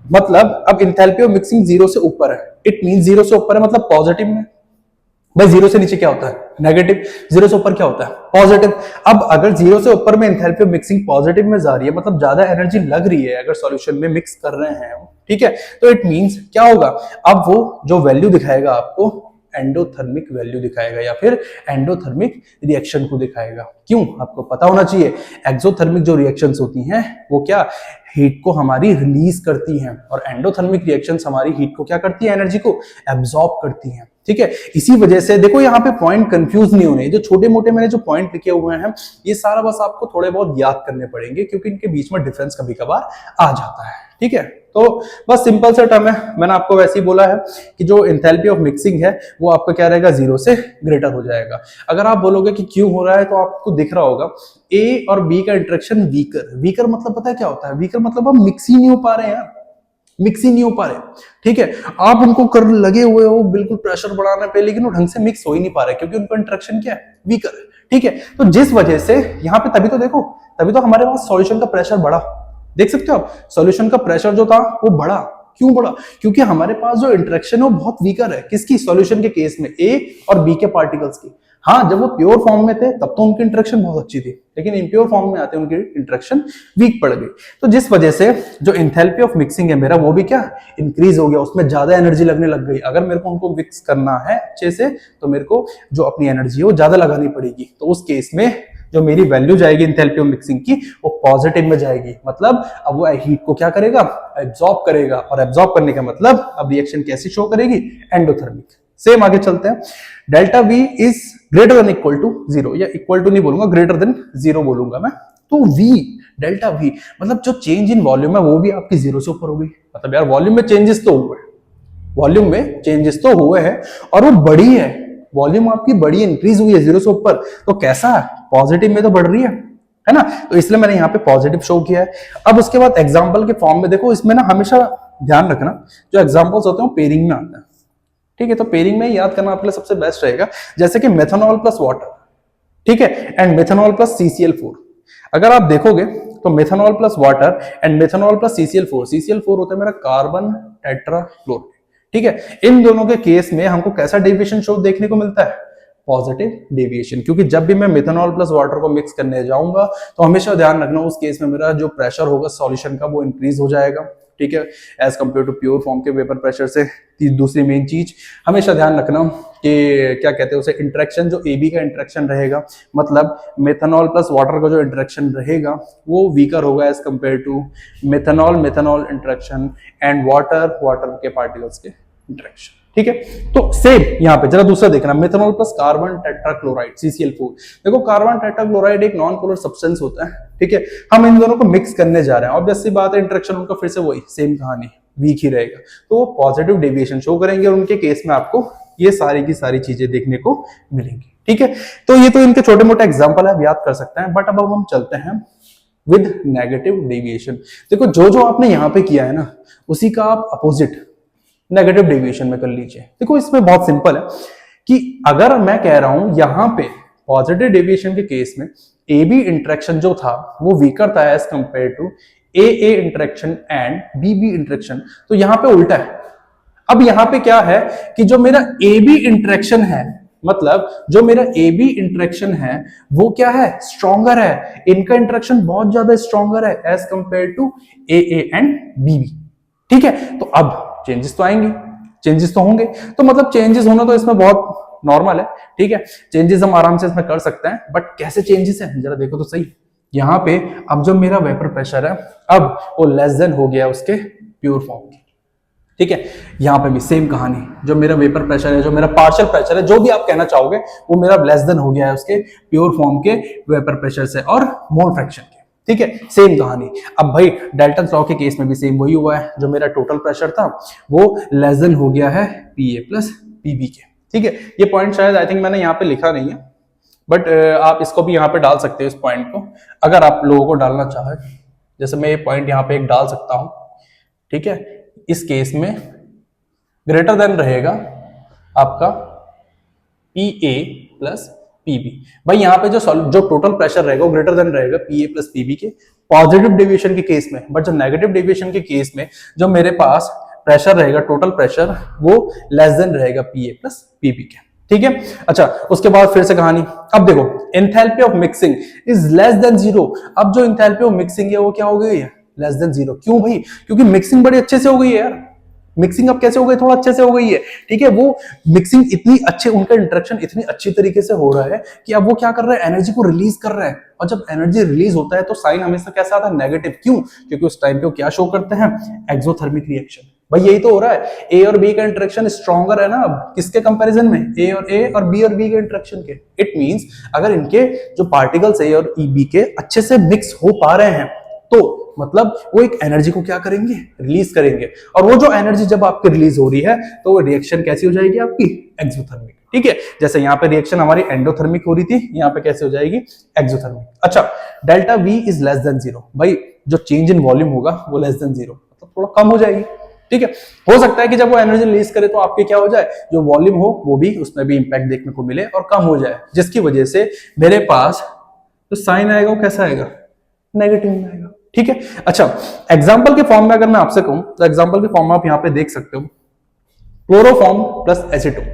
मतलब अब एंथैल्पी ऑफ मिक्सिंग जीरो से ऊपर है, इट मींस जीरो से ऊपर है मतलब पॉजिटिव में। भाई जीरो से नीचे क्या होता है, नेगेटिव, जीरो से ऊपर क्या होता है, पॉजिटिव। अब अगर जीरो से ऊपर में एंथैल्पी ऑफ मिक्सिंग पॉजिटिव में जा रही है, मतलब ज्यादा एनर्जी लग रही है अगर सॉल्यूशन में मिक्स कर रहे हैं, ठीक है, तो इट मींस क्या होगा, अब वो जो वैल्यू दिखाएगा आपको एंडोथर्मिक वैल्यू दिखाएगा या फिर एंडोथर्मिक रिएक्शन को दिखाएगा। क्यों, आपको पता होना चाहिए, एक्सोथर्मिक जो रिएक्शंस होती हैं वो क्या, हीट को हमारी रिलीज करती हैं, और एंडोथर्मिक रिएक्शंस हमारी हीट को क्या करती है, एनर्जी को एब्जॉर्ब करती हैं, ठीक है। इसी वजह से देखो यहाँ पे पॉइंट कंफ्यूज नहीं होने, जो छोटे मोटे मैंने जो पॉइंट लिखे हुए हैं ये सारा बस आपको थोड़े बहुत याद करने पड़ेंगे, क्योंकि इनके बीच में डिफरेंस कभी कभार आ जाता है, ठीक है। तो बस सिंपल सा टर्म है, मैंने आपको वैसे ही बोला है कि जो एंथैल्पी ऑफ मिक्सिंग है वो आपका क्या रहेगा, जीरो से ग्रेटर हो जाएगा। अगर आप बोलोगे कि क्यों हो रहा है, तो आपको दिख रहा होगा ए और बी का इंटरेक्शन वीकर, वीकर मतलब पता है क्या होता है, वीकर मतलब हम मिक्स ही नहीं हो पा रहे हैं, मिक्स ही नहीं हो पा रहे, ठीक है। आप उनको कर लगे हुए हो बिल्कुल प्रेशर बढ़ाने पे, लेकिन वो ढंग से मिक्स हो ही नहीं पा रहे क्योंकि उनका इंटरेक्शन क्या है, वीकर है, ठीक है। तो जिस वजह से यहाँ पे तभी तो देखो, तभी तो हमारे पास सॉल्यूशन का प्रेशर बढ़ा, देख सकते हो आप, सॉल्यूशन का प्रेशर जो था वो बढ़ा, क्यों बढ़ा? क्योंकि हमारे पास जो इंटरेक्शन है वो बहुत वीकर है। किसकी? सॉल्यूशन के केस में ए और बी के पार्टिकल्स की। हाँ, जब वो प्योर फॉर्म में थे तब तो उनकी इंटरेक्शन बहुत अच्छी थी, लेकिन इम्प्योर फॉर्म में आते उनकी इंटरेक्शन वीक पड़ गई। तो जिस वजह से जो इंथैल्पी ऑफ मिक्सिंग है मेरा, वो भी क्या इंक्रीज हो गया, उसमें ज्यादा एनर्जी लगने लग गई। अगर मेरे को उनको मिक्स करना है अच्छे से तो मेरे को जो अपनी एनर्जी है वो ज्यादा लगानी पड़ेगी। तो उस केस में जो मेरी वैल्यू जाएगी इंथैल्पी ऑफ मिक्सिंग की, वो पॉजिटिव में जाएगी। मतलब अब वो हीट को क्या करेगा? एब्जॉर्ब करेगा, और एब्जॉर्ब करने का मतलब अब रिएक्शन कैसी शो करेगी? एंडोथर्मिक। सेम आगे चलते हैं। Delta V is greater than equal to 0, या इक्वल टू नहीं बोलूंगा, ग्रेटर देन 0 बोलूंगा मैं। तो V, डेल्टा V मतलब जो चेंज इन वॉल्यूम है वो भी आपकी 0 से ऊपर हो गई। मतलब यार वॉल्यूम में चेंजेस तो हुए, वॉल्यूम में चेंजेस तो हुए हैं और वो बड़ी है, वॉल्यूम आपकी बड़ी इंक्रीज हुई है 0 से ऊपर। तो कैसा? पॉजिटिव में तो बढ़ रही है ना? तो इसलिए मैंने यहाँ पे पॉजिटिव शो किया है। अब उसके बाद एग्जाम्पल के फॉर्म में देखो, इसमें ना हमेशा ध्यान रखना जो एग्जाम्पल्स होते हैं वो पेयरिंग में आते हैं। ठीक है, तो पेयरिंग में याद करना आपके लिए सबसे बेस्ट रहेगा, जैसे कि मेथनॉल प्लस वाटर, ठीक है, एंड मेथनॉल प्लस CCl4। अगर आप देखोगे तो methanol plus water and methanol plus CCl4 होता है मेरा कार्बन टेट्राक्लोराइड। ठीक है, इन दोनों के केस में हमको कैसा डेविएशन शो देखने को मिलता है? Positive deviation. क्योंकि जब भी मैं मेथनॉल प्लस वाटर को मिक्स करने जाऊंगा तो हमेशा ध्यान रखना उस केस में मेरा जो प्रेशर होगा सॉल्यूशन का वो इंक्रीज हो जाएगा। ठीक है, as compare to pure form के वेपर प्रेशर से। दूसरी मेन चीज हमेशा ध्यान रखना कि क्या कहते हैं उसे, इंटरेक्शन जो AB का इंटरेक्शन रहेगा, मतलब मेथनॉल प्लस वाटर का जो इंटरेक्शन रहेगा वो वीकर होगा as compare to methanol interaction and water के पार्टिकल्स के इंटरेक्शन। ठीक है, तो सेम यहाँ पे जरा दूसरा देखना, methanol plus carbon tetrachloride CCl4। देखो कार्बन टेट्राक्लोराइड एक नॉन पोलर सब्सटेंस होता है। ठीक है, हम इन दोनों को मिक्स करने जा रहे हैं, ऑब्वियस सी बात है इंटरेक्शन उनका फिर से वही सेम कहानी, वीक ही रहेगा, तो वो पॉजिटिव डेविएशन शो करेंगे और उनके केस में आपको ये सारी की सारी चीजें देखने को मिलेंगी। ठीक है, तो ये तो इनके छोटे मोटे एग्जाम्पल है, याद कर सकते हैं। बट अब हम चलते हैं विद नेगेटिव डेविएशन। देखो जो जो आपने यहाँ पे किया है ना, उसी का आप अपोजिट नेगेटिव डेविएशन में कर लीजिए। देखो इसमें बहुत सिंपल है कि अगर मैं कह रहा हूं यहां पे पॉजिटिव डेविएशन के केस में AB इंटरेक्शन जो था वो वीकर था as compare to AA interaction and BB interaction, तो यहां पे उल्टा है। अब यहां पे क्या है कि जो मेरा AB इंटरेक्शन है, मतलब जो मेरा AB इंटरेक्शन है वो क्या है? स्ट्रॉन्गर है, इनका इंटरेक्शन बहुत ज्यादा स्ट्रॉन्गर है as compare to AA and BB। ठीक है, तो अब चेंजेस तो आएंगे, चेंजेस तो होंगे, तो मतलब चेंजेस होना तो इसमें बहुत नॉर्मल है। ठीक है, चेंजेस हम आराम से इसमें कर सकते हैं, बट कैसे चेंजेस है जरा देखो तो सही। यहाँ पे अब जो मेरा वेपर प्रेशर है अब वो लेस देन हो गया उसके प्योर फॉर्म की। ठीक है, यहाँ पे भी सेम कहानी, जो मेरा वेपर प्रेशर है, जो मेरा पार्शियल प्रेशर है, जो भी आप कहना चाहोगे, वो मेरा लेस देन हो गया है उसके प्योर फॉर्म के वेपर प्रेशर से और मोल फ्रैक्शन के। ठीक है, सेम कहानी। अब भाई डाल्टन लॉ के केस में भी सेम वही हुआ है, जो मेरा टोटल प्रेशर था वो लेस देन हो गया है PA प्लस PB के। ठीक है, ये पॉइंट शायद आई थिंक मैंने यहाँ पे लिखा नहीं है, बट आप इसको भी यहाँ पे डाल सकते हो, इस पॉइंट को अगर आप लोगों को डालना चाहे। जैसे मैं ये पॉइंट यहाँ पे एक डाल सकता हूँ। ठीक है, इस केस में ग्रेटर देन रहेगा आपका PA प्लस PB। भाई यहाँ पे जो टोटल प्रेशर रहेगा वो ग्रेटर देन रहेगा PA प्लस PB के पॉजिटिव डेविएशन के केस में। बट जो नेगेटिव डेविएशन के केस में जो मेरे पास प्रेशर रहेगा, टोटल प्रेशर, वो लेस देन रहेगा PA प्लस PB के। ठीक है, अच्छा उसके बाद फिर से कहानी। अब देखो enthalpy of mixing is less than 0। अब जो एंथैल्पी ऑफ मिक्सिंग है वो क्या हो गई है? Less than 0। क्यों भाई? क्योंकि मिक्सिंग बड़ी अच्छे से हो गई है यार। मिक्सिंग अब कैसे हो गई? थोड़ा अच्छे से हो गई है। ठीक है, वो मिक्सिंग इतनी अच्छे, उनका इंटरेक्शन इतनी अच्छी तरीके से हो रहा है कि अब वो क्या कर रहा है? एनर्जी को रिलीज कर रहा है। और जब एनर्जी रिलीज होता है तो साइन हमेशा कैसा आता है? नेगेटिव। क्यों? क्योंकि उस टाइम पे वो क्या शो करते हैं? Exothermic reaction. भाई यही तो हो रहा है, ए और बी का इंटरेक्शन स्ट्रॉन्गर है ना अब किसके कंपैरिजन में? ए और बी के इंटरेक्शन के। इट मींस अगर इनके जो पार्टिकल्स ए और बी के अच्छे से मिक्स हो पा रहे हैं तो मतलब वो एक एनर्जी को क्या करेंगे? रिलीज करेंगे। और वो जो एनर्जी जब आपकी रिलीज हो रही है तो वो रिएक्शन कैसी हो जाएगी आपकी? एक्सोथर्मिक। ठीक है, जैसे यहाँ पे रिएक्शन हमारी एंडोथर्मिक हो रही थी, यहाँ पे कैसे हो जाएगी? एक्सोथर्मिक। अच्छा, delta V is less than 0। भाई जो चेंज इन वॉल्यूम होगा वो लेस देन 0, मतलब थोड़ा कम हो जाएगी। ठीक है, हो सकता है कि जब वो एनर्जी रिलीज करे तो आपके क्या हो जाए? जो वॉल्यूम हो वो भी, उसमें भी इंपैक्ट देखने को मिले और कम हो जाए, जिसकी वजह से मेरे पास जो साइन आएगा वो कैसा आएगा? नेगेटिव में आएगा। ठीक है। अच्छा, एग्जाम्पल के फॉर्म में अगर मैं आपसे कहूं तो एग्जाम्पल के फॉर्म में आप यहां पे देख सकते हो क्लोरोफॉर्म प्लस एसीटोन,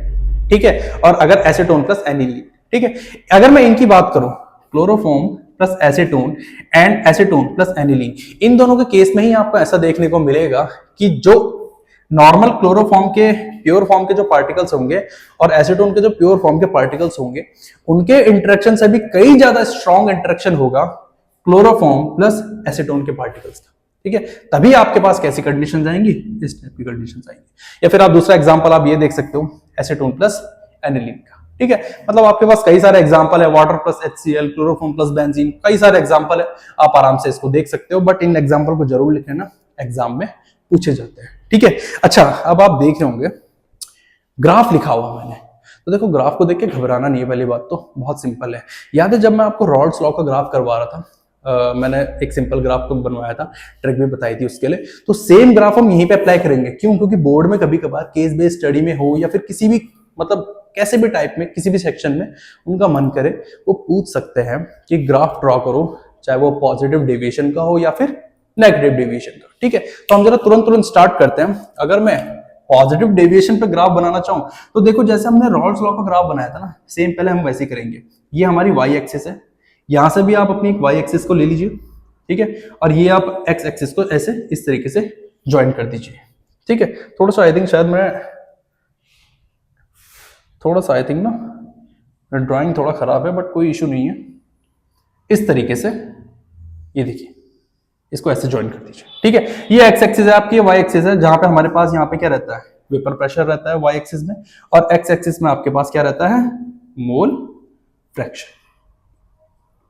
ठीक है, और अगर एसीटोन प्लस एनिलीन, ठीक है। अगर मैं इनकी बात करूं chloroform plus acetone and acetone plus aniline, इन दोनों के केस में ही आपको ऐसा देखने को मिलेगा कि जो नॉर्मल क्लोरोफॉर्म के प्योर फॉर्म के जो पार्टिकल्स होंगे और एसीटोन के जो प्योर फॉर्म के पार्टिकल्स होंगे, उनके इंटरेक्शन से भी कई ज्यादा स्ट्रॉन्ग इंटरेक्शन होगा क्लोरोफॉर्म प्लस एसीटोन के पार्टिकल्स का, ठीक है। तभी आपके पास कैसी कंडीशन आएंगी, इस टाइप की कंडीशन आएंगी। या फिर आप दूसरा एग्जांपल आप ये देख सकते हो एसीटोन प्लस एनिलीन का, ठीक है। मतलब आपके पास कई सारे एग्जांपल है, water plus HCl, chloroform plus benzene, कई सारे एग्जांपल है, आप आराम से इसको देख सकते हो, बट इन एग्जांपल को जरूर लिख लेना, एग्जाम में पूछे जाते हैं, ठीक है। अच्छा, अब आप देख रहे होंगे ग्राफ लिखा हुआ मैंने, तो देखो ग्राफ को देख के घबराना नहीं है, पहली बात तो बहुत सिंपल है। याद है जब मैं आपको रॉल्स लॉ का ग्राफ करवा रहा था, मैंने एक सिंपल ग्राफ को बनवाया था, ट्रिक भी बताई थी उसके लिए, तो सेम ग्राफ हम यहीं पे अप्लाई करेंगे। क्यों? क्योंकि बोर्ड में कभी कभार केस बेस्ड स्टडी में हो या फिर किसी भी मतलब कैसे भी टाइप में किसी भी सेक्शन में उनका मन करे वो पूछ सकते हैं कि ग्राफ ड्रॉ करो, चाहे वो पॉजिटिव डेविएशन का हो या फिर नेगेटिव डेविएशन का, ठीक है। तो हम जरा तुरंत स्टार्ट करते हैं। अगर मैं पॉजिटिव डेविएशन पे ग्राफ बनाना चाहूं तो देखो जैसे हमने रॉल्स लॉ का ग्राफ बनाया था ना, सेम पहले हम वैसे ही करेंगे। ये हमारी वाई एक्सिस है, यहां से भी आप अपनी एक वाई एक्सिस को ले लीजिए, ठीक है, और ये आप एक्स एक्सिस को ऐसे इस तरीके से ज्वाइन कर दीजिए, ठीक है। थोड़ा सा आई थिंक शायद मैं ना ड्राइंग थोड़ा खराब है, बट कोई इशू नहीं है। इस तरीके से ये देखिए, इसको ऐसे ज्वाइन कर दीजिए, ठीक है। ये एक्स एक्सिस है आपकी, वाई एक्सिस है, जहां पे हमारे पास यहाँ पे क्या रहता है, वेपर प्रेशर रहता है वाई एक्सिस में, और एक्स एक्सिस में आपके पास क्या रहता है, मोल फ्रैक्शन,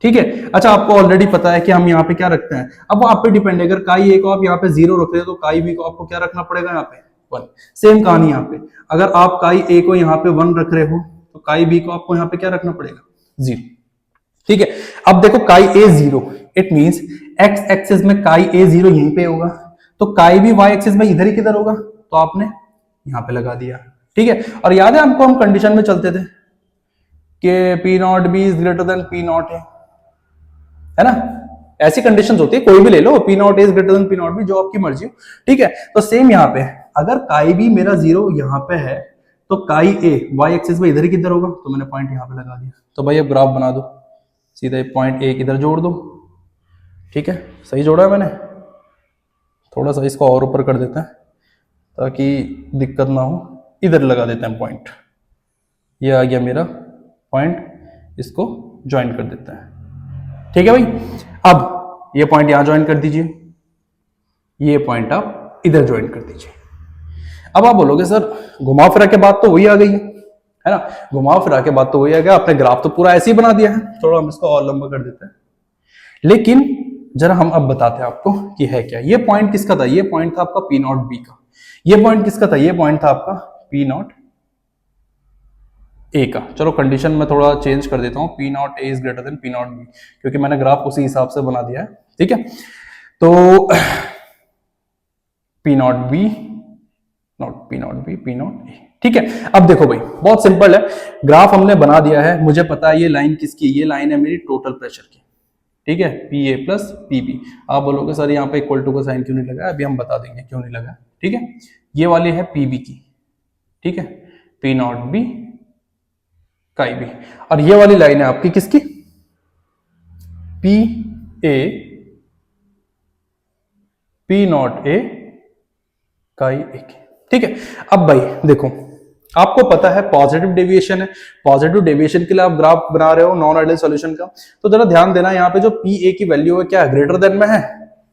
ठीक है। अच्छा, आपको ऑलरेडी पता है कि हम यहाँ पे क्या रखते हैं, अब वो आप पे डिपेंड है। अगर काई ए को आप यहाँ पे 0 रख रहे हो तो काई बी को आपको क्या रखना पड़ेगा, यहाँ पे 1। सेम कहानी यहाँ पे, अगर आप काई ए को यहाँ पे 1 रख रहे हो तो काई बी को आपको यहाँ पे क्या रखना पड़ेगा, 0, ठीक है। अब देखो काई ए 0, इट मींस एक्स एक्सिस में काई ए 0 यहीं पे होगा, तो काई बी वाई एक्सिस में इधर ही किधर होगा, तो आपने यहाँ पे लगा दिया, ठीक है। और याद है हमको, हम कंडीशन में चलते थे कि P not B is greater than P naught है ना, ऐसी कंडीशंस होती है, कोई भी ले लो, P naught is greater than P not B, जो आपकी मर्जी हो, ठीक है। तो सेम यहाँ पे अगर काई बी मेरा 0 यहाँ पे है तो काई ए वाई एक्सिस में इधर ही किधर होगा, तो मैंने पॉइंट यहाँ पे लगा दिया। तो भाई अब ग्राफ बना दो, सीधा पॉइंट ए इधर जोड़ दो, ठीक है। सही जोड़ा है मैंने, थोड़ा सा इसको और ऊपर कर देते हैं ताकि दिक्कत ना हो, इधर लगा देते हैं पॉइंट, ये आ गया मेरा पॉइंट, इसको ज्वाइन कर देते हैं, ठीक है भाई। अब ये पॉइंट यहां ज्वाइन कर दीजिए, ये पॉइंट आप इधर ज्वाइन कर दीजिए। अब आप बोलोगे सर घुमा फिरा के बात तो वही आ गई है ना, घुमा फिरा के बात तो वही आ गया, आपने ग्राफ तो पूरा ऐसे ही बना दिया है, थोड़ा हम इसको और लंबा कर देते हैं। लेकिन जरा हम अब बताते हैं आपको कि है क्या। ये पॉइंट किसका था, ये पॉइंट था आपका पी नॉट बी का। ये पॉइंट किसका था, ये पॉइंट था आपका पी नॉट ए का। चलो कंडीशन में थोड़ा चेंज कर देता हूं, P nought A is greater than P not be, क्योंकि मैंने ग्राफ उसी हिसाब से बना दिया है, ठीक है। तो P not be not P not be P nought ए, ठीक है। अब देखो भाई बहुत सिंपल है, ग्राफ हमने बना दिया है, मुझे पता है ये लाइन किसकी, ये लाइन है मेरी टोटल प्रेशर की, ठीक है, P A plus P B. आप बोलोगे सर यहाँ पे इक्वल टू का साइन क्यों नहीं लगा, अभी हम बता देंगे क्यों नहीं लगा, ठीक है। ये वाली है पी बी की, ठीक है, P not B chi B, और ये वाली लाइन है आपकी किसकी, P A P nought A chi ए की, ठीक है। अब भाई देखो आपको पता है पॉजिटिव डेविएशन है, पॉजिटिव डेविएशन के लिए आप ग्राफ बना रहे हो नॉन आइडियल सॉल्यूशन का, तो जरा ध्यान देना यहाँ पे जो पी ए की वैल्यू है क्या ग्रेटर देन में है,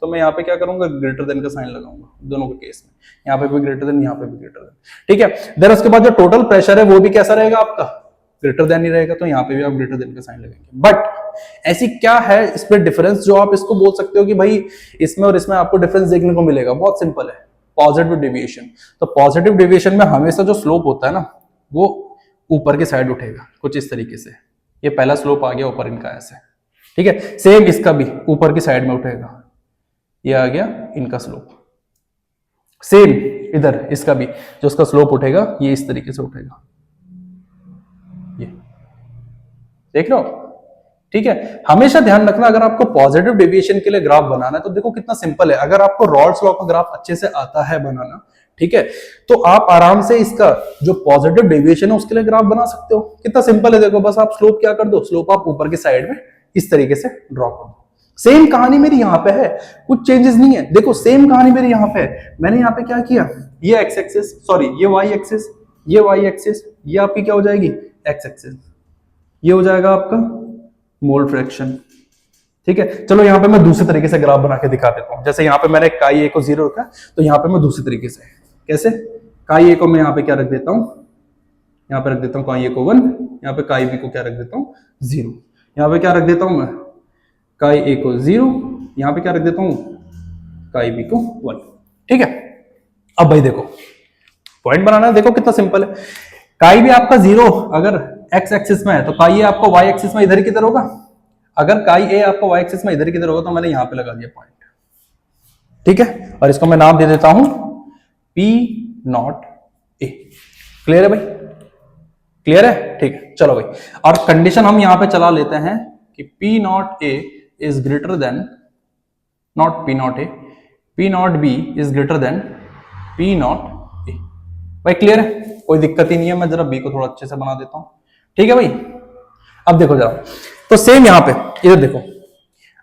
तो मैं यहाँ पे क्या करूंगा, ग्रेटर देन का साइन लगाऊंगा दोनों के केस में, यहाँ पे भी ग्रेटर देन, यहाँ पे भी ग्रेटर देन, ठीक है। देन उसके बाद जो टोटल प्रेशर है वो भी कैसा रहेगा आपका, ग्रेटर देन ही रहेगा, तो यहाँ पे भी आप ग्रेटर देन का साइन लगेंगे। बट ऐसी क्या है इस पे डिफरेंस जो आप इसको बोल सकते हो कि भाई इसमें और इसमें आपको डिफरेंस देखने को मिलेगा, बहुत सिंपल है, पॉजिटिव डेविएशन। तो पॉजिटिव डेविएशन में हमेशा जो स्लोप होता है ना वो ऊपर की साइड उठेगा, कुछ इस तरीके से, ये पहला स्लोप आ गया ऊपर इनका ऐसे, ठीक है। सेम इसका भी ऊपर की साइड में उठेगा, ये आ गया इनका स्लोप, सेम इधर इसका भी जो उसका स्लोप उठेगा ये इस तरीके से उठेगा, ये देख लो, ठीक है, हमेशा ध्यान रखना अगर आपको पॉजिटिव डेविएशन के लिए ग्राफ बनाना है तो देखो कितना सिंपल है। अगर आपको रॉल्स लॉ का ग्राफ अच्छे से आता है बनाना, ठीक है, तो आप आराम से इसका जो पॉजिटिव डेविएशन है उसके लिए ग्राफ बना सकते हो। कितना सिंपल है, देखो बस आप स्लोप क्या कर दो, स्लोप आप ऊपर की साइड में इस तरीके से ड्रॉ कर दो। सेम कहानी मेरी यहां पे है, कुछ चेंजेस नहीं है। देखो सेम कहानी मेरी यहां पे है, मैंने यहां पे क्या किया, ये एक्स एक्सिस, सॉरी ये वाई एक्सिस, ये वाई एक्सिस, ये आपकी क्या हो जाएगी एक्स एक्सिस, ये हो जाएगा आपका मोल फ्रैक्शन। ठीक है, चलो यहां पे मैं दूसरे तरीके से ग्राफ बना के दिखा देता हूं। जैसे यहां पे मैंने काई ए को 0 रखा, तो यहां पे मैं दूसरे तरीके से, कैसे, काई ए को मैं यहां पे क्या रख देता हूं, यहां पे रख देता हूं काई ए को 1, यहां पे काई बी को क्या रख देता हूं 0, यहां पे क्या रख देता हूं मैं काई ए को 0, यहां पे क्या रख देता हूं काई बी को 1। ठीक है, अब भाई देखो पॉइंट बनाना है, देखो कितना सिंपल है। काई बी आपका 0 अगर एक्स एक्सिस में है तो काई ए आपको वाई एक्सिस में इधर किधर होगा, अगर काई ए आपको वाई एक्सिस में इधर किधर होगा तो मैंने यहां पे लगा दिया पॉइंट। ठीक है, और इसको मैं नाम दे देता हूं पी नॉट ए। क्लियर है भाई, क्लियर है, ठीक है, चलो भाई। और कंडीशन हम यहां पे चला लेते हैं कि P nought A is greater then, not P nought A, P not B is greater than P nought ए। भाई क्लियर है, कोई दिक्कत ही नहीं है। मैं जरा बी को थोड़ा अच्छे से बना देता हूं। ठीक है भाई, अब देखो जरा, तो सेम यहां पे इधर देखो,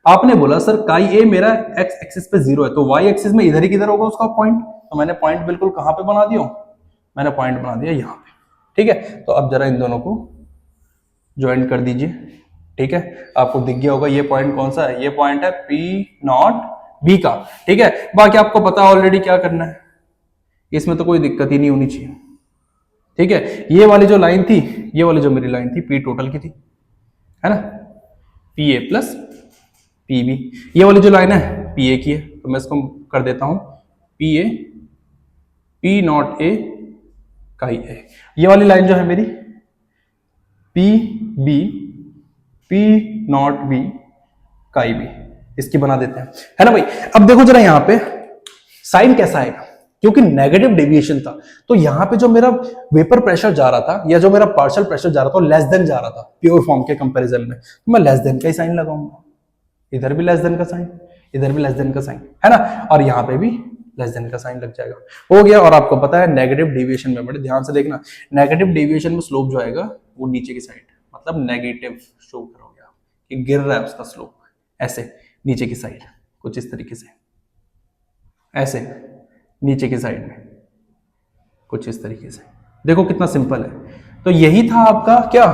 आपने बोला सर काई ए मेरा एक्स एक्सिस पे 0 है, तो वाई एक्सिस में इधर ही किधर होगा उसका पॉइंट, तो मैंने पॉइंट बिल्कुल कहां पे बना दिया, मैंने पॉइंट बना दिया यहां पे। ठीक है, तो अब जरा इन दोनों को ज्वाइन कर दीजिए। ठीक है, आपको दिख गया होगा ये पॉइंट कौन सा है, ये पॉइंट है पी नॉट बी का। ठीक है, बाकी आपको पता ऑलरेडी क्या करना है, इसमें तो कोई दिक्कत ही नहीं होनी चाहिए। ठीक है, ये वाली जो लाइन थी, ये वाली जो मेरी लाइन थी पी टोटल की थी, है ना, P A plus P B, ये वाली जो लाइन है पी ए की है, तो मैं इसको कर देता हूं P A, P nought A chi A. ये वाली लाइन जो है मेरी P B, P not B chi B, इसकी बना देते हैं, है ना भाई। अब देखो जरा यहां पे साइन कैसा आएगा, क्योंकि नेगेटिव डेविएशन था तो यहां पे जो मेरा वेपर प्रेशर जा रहा था या जो मेरा पार्शियल प्रेशर जा रहा था लेस देन जा रहा था प्योर फॉर्म के कंपैरिजन में, तो मैं लेस देन का ही साइन लगाऊंगा। इधर भी लेस देन का साइन, इधर भी लेस देन का साइन, है ना, और यहां पे भी लेस देन का साइन लग जाएगा, हो गया। और आपको पता है नेगेटिव डेविएशन में, बड़े ध्यान से देखना, नेगेटिव डेविएशन में स्लोप जो आएगा वो नीचे की साइड, मतलब नेगेटिव शो करोगे आप कि गिर रहा है उसका स्लोप, ऐसे नीचे की साइड, कुछ इस तरीके से, ऐसे नीचे की साइड में कुछ इस तरीके से। देखो कितना सिंपल है। तो यही था आपका क्या,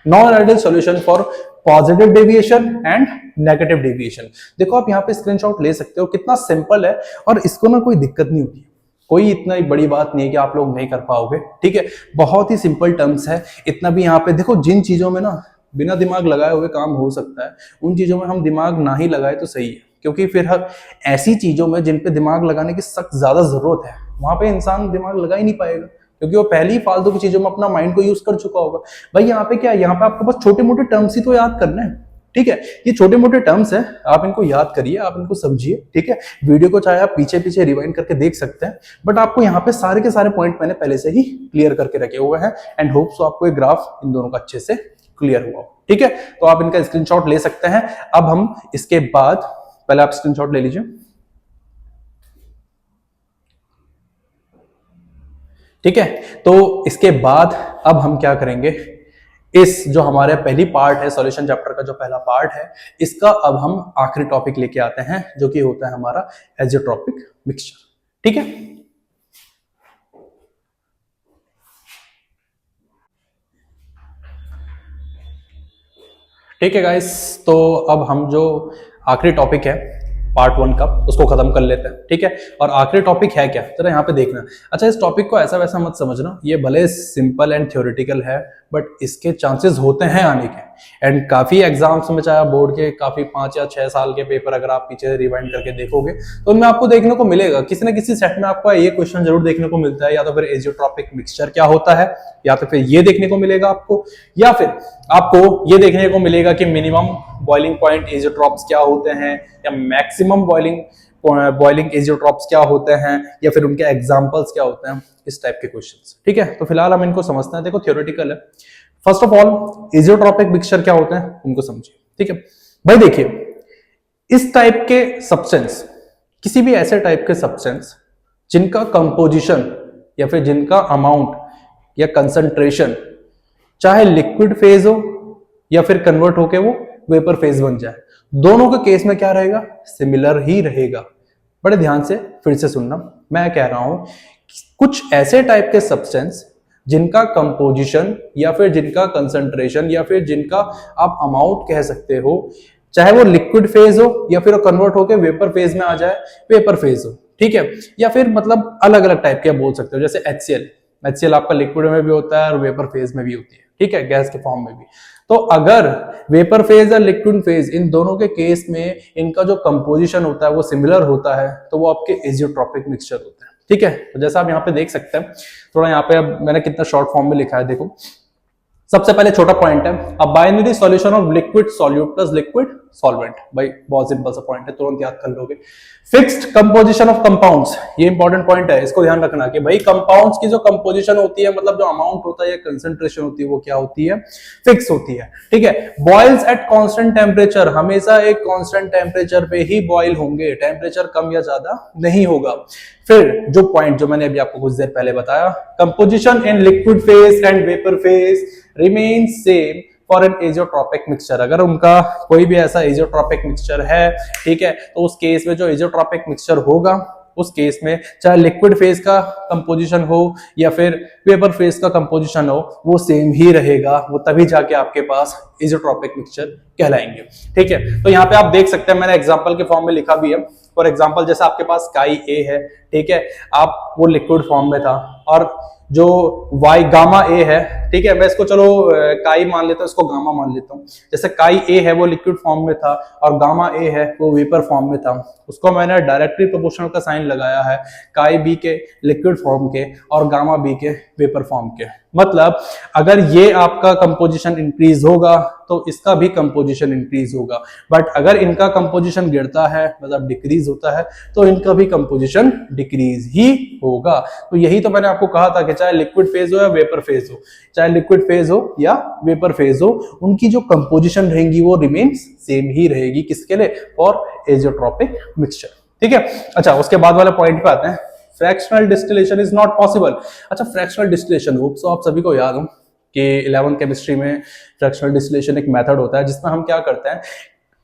non ideal solution for positive deviation and negative deviation. देखो आप यहाँ पे स्क्रीनशॉट ले सकते हो, कितना सिंपल है और इसको ना कोई दिक्कत नहीं होती, कोई इतना बड़ी बात नहीं है कि आप लोग नहीं कर पाओगे। ठीक है, बहुत ही सिंपल टर्म्स है। इतना भी यहाँ पे देखो, जिन चीजों में ना बिना दिमाग लगाए हुए काम हो सकता है, उन चीजों में हम दिमाग ना ही लगाए तो सही है, क्योंकि फिर हर ऐसी चीजों में जिन पे दिमाग लगाने की सख्त ज्यादा जरूरत है, वहां पे इंसान दिमाग लगा ही नहीं पाएगा, क्योंकि वो पहले ही फालतू की चीजों में अपना माइंड को यूज कर चुका होगा। भाई यहाँ पे क्या है, यहाँ पे आपको बस छोटे मोटे टर्म्स ही तो याद करना है। ठीक है, ये छोटे मोटे टर्म्स है, आप इनको याद करिए, आप इनको समझिए। ठीक है, वीडियो को चाहे आप पीछे पीछे रिवाइंड करके देख सकते हैं, बट आपको यहाँ पे सारे के सारे पॉइंट मैंने पहले से ही क्लियर करके रखे हुए हैं, एंड होप सो आपको ये ग्राफ इन दोनों का अच्छे से क्लियर हुआ। ठीक है, तो आप इनका स्क्रीनशॉट ले सकते हैं। अब हम इसके बाद, पहले आप स्क्रीनशॉट ले लीजिए। ठीक है, तो इसके बाद अब हम क्या करेंगे, इस जो हमारे पहली पार्ट है सॉल्यूशन चैप्टर का, जो पहला पार्ट है, इसका अब हम आखिरी टॉपिक लेके आते हैं, जो कि होता है हमारा एजियोट्रॉपिक मिक्सचर। ठीक है, ठीक है गाइस, तो अब हम जो आखिरी टॉपिक है पार्ट 1 का, उसको खत्म कर लेते हैं। ठीक है, और आखिरी टॉपिक है क्या, जरा यहाँ पे देखना। अच्छा, इस टॉपिक को ऐसा वैसा मत समझना, ये भले सिंपल एंड थ्योरेटिकल है, बट इसके चांसेस होते हैं आने के, एंड काफी एग्जाम्स में, चाहे बोर्ड के काफी 5 या 6 साल के पेपर अगर आप पीछे रिवाइंड करके देखोगे तो उनमें आपको देखने को मिलेगा, किसी न किसी सेट में आपको ये क्वेश्चन जरूर देखने को मिलता है, या तो फिर एजियोट्रॉपिक मिक्सचर क्या होता है, या तो फिर ये देखने को मिलेगा आपको, या फिर आपको ये देखने को मिलेगा कि मिनिमम बॉइलिंग पॉइंट एजियोट्रॉप्स क्या होते हैं, या मैक्सिमम बॉइलिंग एजियोट्रॉप्स क्या होते हैं, या फिर उनके एग्जांपल्स क्या होते हैं, इस टाइप के क्वेश्चंस। ठीक है, तो फिलहाल हम इनको समझते हैं। देखो थ्योरेटिकल है। First of all azeotropic mixture क्या होते हैं उनको समझिए। ठीक है भाई। देखिए इस टाइप के सब्सटेंस, किसी भी ऐसे टाइप के सब्सटेंस जिनका कंपोजिशन या फिर जिनका अमाउंट या कंसंट्रेशन चाहे लिक्विड फेज हो या फिर कन्वर्ट होके वो वेपर फेज बन जाए, दोनों के केस में क्या रहेगा, सिमिलर ही रहेगा। बड़े ध्यान से फिर से सुनना, मैं कह रहा हूं कुछ ऐसे टाइप के सब्सटेंस जिनका कंपोजिशन या फिर जिनका कंसंट्रेशन या फिर जिनका आप अमाउंट कह सकते हो, चाहे वो लिक्विड फेज हो या फिर वो कन्वर्ट होकर वेपर फेज में आ जाए, वेपर फेज हो, ठीक है, या फिर मतलब अलग अलग टाइप के बोल सकते हो, जैसे HCl आपका लिक्विड में भी होता है और वेपर फेज में भी होती है, ठीक है, गैस के फॉर्म में भी। तो अगर वेपर फेज या लिक्विड फेज इन दोनों के केस में इनका जो कंपोजिशन होता है वो सिमिलर होता है, तो वो आपके एजियोट्रॉपिक मिक्सचर होते हैं, ठीक है। तो जैसा आप यहाँ पे देख सकते हैं, थोड़ा यहाँ पे अब मैंने कितना शॉर्ट फॉर्म में लिखा है, देखो सबसे पहले छोटा पॉइंट है, a binary solution of liquid solute plus liquid solvent. भाई बहुत सिंपल सा पॉइंट है, तुरंत याद कर लोगे। फिक्स्ड कंपोजिशन ऑफ कंपाउंड्स, ये इंपॉर्टेंट पॉइंट है, इसको ध्यान रखना कि भाई कंपाउंड्स की जो कंपोजिशन होती है, मतलब जो अमाउंट होता है या कंसंट्रेशन होती है, वो क्या होती है, फिक्स होती है, ठीक है। बॉइल्स एट कांस्टेंट टेम्परेचर, हमेशा एक कांस्टेंट टेम्परेचर पे ही बॉइल होंगे, टेम्परेचर कम या ज्यादा नहीं होगा। फिर जो पॉइंट जो मैंने अभी आपको कुछ देर पहले बताया, composition in liquid phase and vapour phase remains same for an azeotropic mixture. अगर उनका कोई भी ऐसा एजियोट्रॉपिक मिक्सचर है, ठीक है, तो उस केस में जो एजियोट्रॉपिक मिक्सचर होगा, उस केस में चाहे लिक्विड फेज का कंपोजिशन हो या फिर वेपर फेज का कंपोजिशन हो, वो सेम ही रहेगा, वो तभी जाके आपके पास एजियोट्रॉपिक मिक्सचर कहलाएंगे, ठीक है। तो यहाँ पे आप देख सकते हैं, मैंने एग्जांपल के फॉर्म में लिखा भी है। फॉर एग्जांपल जैसे आपके पास काई ए है, ठीक है, आप वो लिक्विड फॉर्म में था, और जो वाई गामा ए है, ठीक है, मैं इसको चलो काई मान लेता हूं, इसको गामा मान लेता हूं। जैसे काई ए है वो लिक्विड फॉर्म में था और गामा ए है वो वेपर फॉर्म में था, उसको मैंने डायरेक्टली प्रोपोर्शनल का साइन लगाया है, काई बी के लिक्विड फॉर्म के और गामा बी के वेपर फॉर्म के। मतलब अगर ये आपका कंपोजिशन इंक्रीज होगा तो इसका भी कंपोजिशन इंक्रीज होगा, बट अगर इनका कंपोजिशन गिरता है, मतलब डिक्रीज होता है, तो इनका भी कंपोजिशन डिक्रीज ही होगा। तो यही तो मैंने आपको कहा था कि चाहे लिक्विड फेज हो या वेपर फेज हो, चाहे लिक्विड फेज हो या वेपर फेज हो, उनकी जो कंपोजिशन रहेंगी वो रिमेन्स सेम ही रहेगी, किसके लिए, फॉर एजियोट्रॉपिक मिक्सचर, ठीक है। अच्छा, उसके बाद वाले पॉइंट पे आते हैं, fractional distillation is not possible. अच्छा, फ्रैक्शनल डिस्टिलेशन होप्स आप सभी को याद हो कि 11th केमिस्ट्री में फ्रैक्शनल डिस्टिलेशन एक मेथड होता है जिसमें हम क्या करते हैं,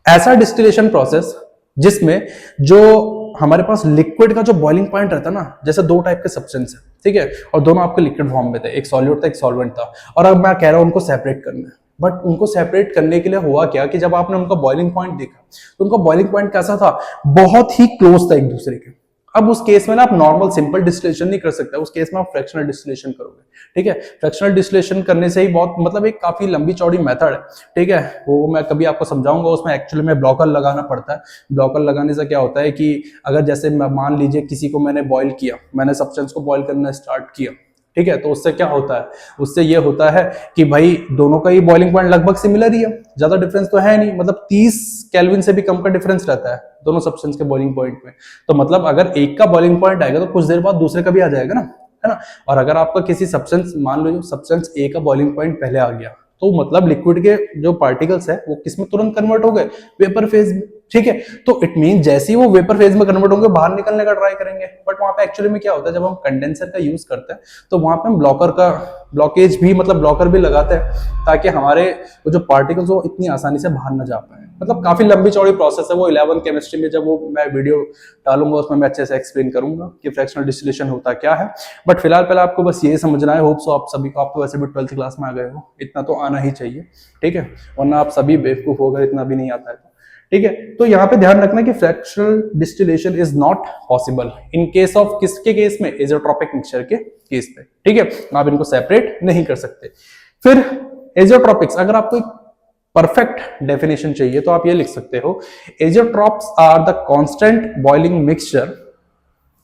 ऐसा डिस्टिलेशन प्रोसेस जिसमें जो हमारे पास लिक्विड का जो बॉइलिंग पॉइंट रहता है ना, जैसे दो टाइप के सब्सटेंस है, ठीक है, और दोनों आपके लिक्विड फॉर्म में थे, एक सॉल्यूट था एक सॉल्वेंट था, और अब मैं कह रहा हूं उनको सेपरेट करना है। बट उनको सेपरेट करने के लिए हुआ क्या कि जब आपने उनका बॉइलिंग पॉइंट देखा तो उनका बॉइलिंग पॉइंट कैसा था, बहुत ही क्लोज था एक दूसरे के। अब उस केस में ना आप नॉर्मल सिंपल डिस्टिलेशन नहीं कर सकते, उस केस में आप फ्रैक्शनल डिस्टिलेशन करोगे, ठीक है। फ्रैक्शनल डिस्टिलेशन करने से ही बहुत, मतलब एक काफी लंबी चौड़ी मेथड है, ठीक है, वो मैं कभी आपको समझाऊंगा। उसमें एक्चुअली में ब्लॉकर लगाना पड़ता है। ब्लॉकर लगाने से क्या होता है कि अगर जैसे मान लीजिए किसी को मैंने बॉयल किया, मैंने सब्सटेंस को बॉयल करना स्टार्ट किया, ठीक है, तो उससे क्या होता है, उससे ये होता है कि भाई दोनों का ही बॉइलिंग पॉइंट लगभग सिमिलर ही है, ज्यादा डिफरेंस तो है नहीं, मतलब 30 केल्विन से भी कम का डिफरेंस रहता है दोनों सब्सटेंस के बॉइलिंग पॉइंट में। तो मतलब अगर एक का बॉइलिंग पॉइंट आएगा तो कुछ देर बाद दूसरे का भी आ जाएगा ना, है ना। और अगर आपका किसी सब्सटेंस, मान लो सब्सटेंस ए का बॉइलिंग पॉइंट पहले आ गया, तो मतलब लिक्विड के जो पार्टिकल्स है वो किसमें तुरंत कन्वर्ट हो गए, वेपर फेज में, ठीक है। तो इट मीन जैसे ही वो वेपर फेज में कन्वर्ट होंगे बाहर निकलने का ट्राई करेंगे, बट वहां पे एक्चुअली में क्या होता है, जब हम कंडेंसर का यूज करते हैं तो वहां पे हम ब्लॉकर का ब्लॉकेज भी, मतलब ब्लॉकर भी लगाते हैं ताकि हमारे वो जो पार्टिकल्स वो इतनी आसानी से बाहर ना जा पाए। मतलब काफी लंबी चौड़ी प्रोसेस है वो। 11th केमिस्ट्री में जब वो मैं वीडियो डालूंगा उसमें मैं अच्छे से एक्सप्लेन करूंगा कि फ्रैक्शनल डिस्टिलेशन होता क्या है। बट फिलहाल पहले आपको बस ये समझना है, होप सो आप सभी को, आप तो वैसे भी 12th क्लास में आ गए हो, इतना तो आना ही चाहिए, ठीक है, वरना आप सभी बेवकूफ हो गए, इतना भी नहीं आता है, ठीक है। तो यहाँ पे ध्यान रखना कि fractional distillation is not possible in case of, किसके केस में, एजियोट्रॉपिक मिक्सचर के केस पे, ठीक है, आप इनको सेपरेट नहीं कर सकते। फिर एजियोट्रॉपिक्स, अगर आपको एक परफेक्ट डेफिनेशन चाहिए तो आप ये लिख सकते हो, azeotropes are the constant boiling mixture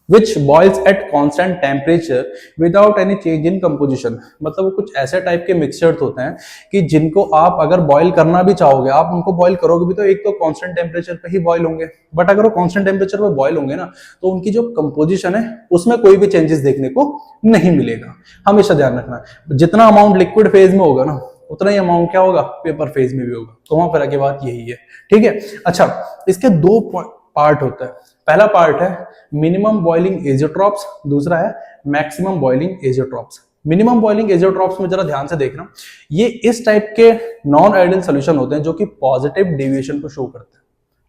which boils at constant temperature without any change in composition। मतलब वो कुछ ऐसे टाइप के मिक्सचर होते हैं कि जिनको आप अगर बॉईल करना भी चाहोगे, आप उनको बॉईल करोगे भी तो एक तो कांस्टेंट टेम्परेचर पे ही बॉईल होंगे, बट अगर वो कांस्टेंट टेम्परेचर पे बॉईल होंगे ना तो उनकी जो कंपोजिशन है उसमें कोई भी चेंजेस देखने को नहीं मिलेगा। हमेशा ध्यान रखना, जितना अमाउंट लिक्विड फेज में होगा ना उतना ही अमाउंट क्या होगा, पेपर फेज में भी होगा। तो वहां पर आगे बात यही है, ठीक है। अच्छा, इसके दो पार्ट होता है। पहला पार्ट है मिनिमम बॉइलिंग एजियोट्रॉप्स, दूसरा है maximum boiling azeotropes. Minimum boiling azeotropes में जरा ध्यान से देखना, ये इस टाइप के नॉन आइडियल सोल्यूशन होते हैं जो कि पॉजिटिव डेविएशन को शो करते हैं।